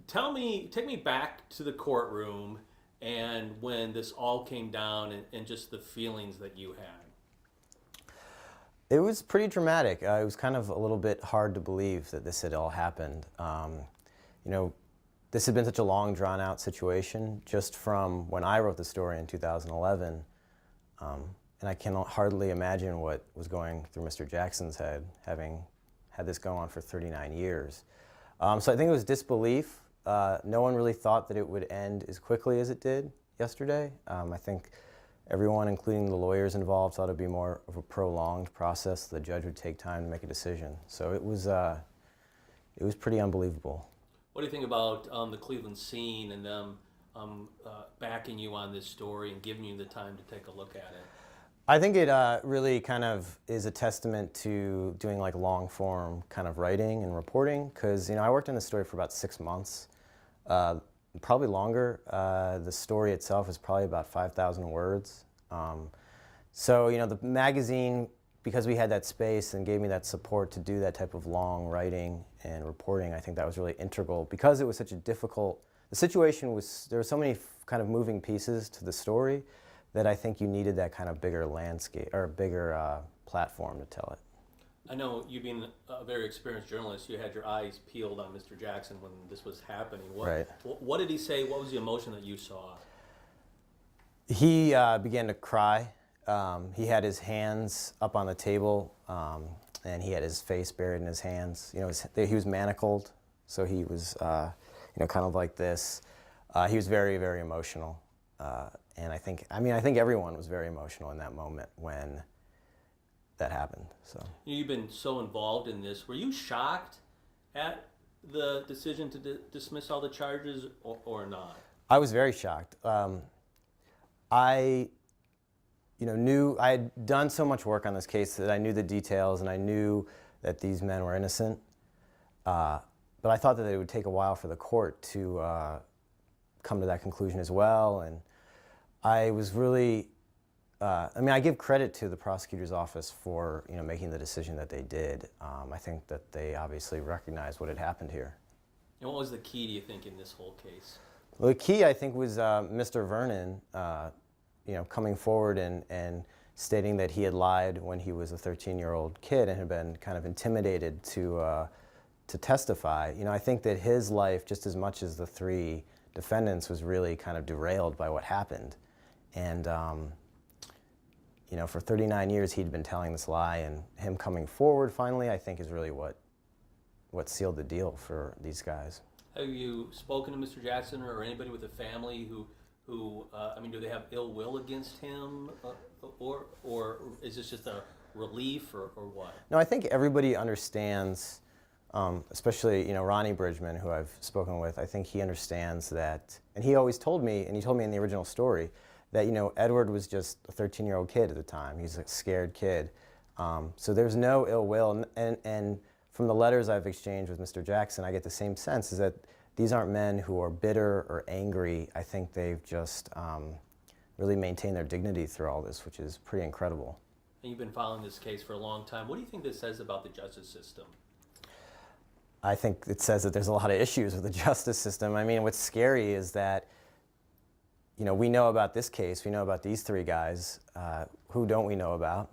take me back to the courtroom and when this all came down and just the feelings that you had. It was pretty dramatic. It was kind of a little bit hard to believe that this had all happened. You know, this had been such a long, drawn-out situation just from when I wrote the story in 2011, and I can hardly imagine what was going through Mr. Jackson's head, having had this go on for 39 years. So I think it was disbelief. No one really thought that it would end as quickly as it did yesterday. I think everyone, including the lawyers involved, thought it would be more of a prolonged process. The judge would take time to make a decision. So it was pretty unbelievable. What do you think about the Cleveland scene and them backing you on this story and giving you the time to take a look at it? I think it really kind of is a testament to doing like long form kind of writing and reporting, because I worked on this story for about 6 months, probably longer. The story itself is probably about 5,000 words. So the magazine, because we had that space and gave me that support to do that type of long writing and reporting, I think that was really integral, because it was such a difficult, the situation was, there were so many kind of moving pieces to the story that I think you needed that kind of bigger landscape or bigger platform to tell it. I know you being a very experienced journalist, you had your eyes peeled on Mr. Jackson when this was happening. Right. What did he say? What was the emotion that you saw? He began to cry. He had his hands up on the table, and he had his face buried in his hands. He was manacled, so he was, kind of like this. He was very, very emotional. And I think everyone was very emotional in that moment when that happened. So you've been so involved in this. Were you shocked at the decision to dismiss all the charges, or not? I was very shocked. I knew I had done so much work on this case that I knew the details and I knew that these men were innocent. But I thought that it would take a while for the court to come to that conclusion as well. And I was really, I give credit to the prosecutor's office for making the decision that they did. I think that they obviously recognized what had happened here. And what was the key, do you think, in this whole case? Well, the key, I think, was Mr. Vernon, coming forward and stating that he had lied when he was a 13-year-old kid and had been kind of intimidated to testify. I think that his life, just as much as the three defendants, was really kind of derailed by what happened. And, for 39 years he'd been telling this lie, and him coming forward finally, I think, is really what sealed the deal for these guys. Have you spoken to Mr. Jackson or anybody with a family who do they have ill will against him, or is this just a relief, or what? No, I think everybody understands, especially Ronnie Bridgman, who I've spoken with. I think he understands that, and he always told me, and he told me in the original story, that Edward was just a 13-year-old kid at the time. He's a scared kid. So there's no ill will, and from the letters I've exchanged with Mr. Jackson, I get the same sense, is that these aren't men who are bitter or angry. I think they've just really maintained their dignity through all this, which is pretty incredible. And you've been following this case for a long time. What do you think this says about the justice system? I think it says that there's a lot of issues with the justice system. What's scary is that we know about this case, we know about these three guys. Who don't we know about?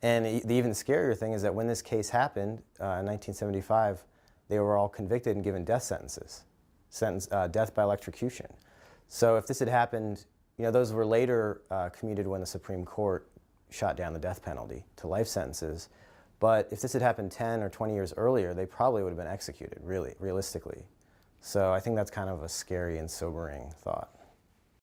And the even scarier thing is that when this case happened in 1975, they were all convicted and given death sentences, death by electrocution. So if this had happened, those were later commuted when the Supreme Court shot down the death penalty to life sentences. But if this had happened 10 or 20 years earlier, they probably would have been executed, really, realistically. So I think that's kind of a scary and sobering thought.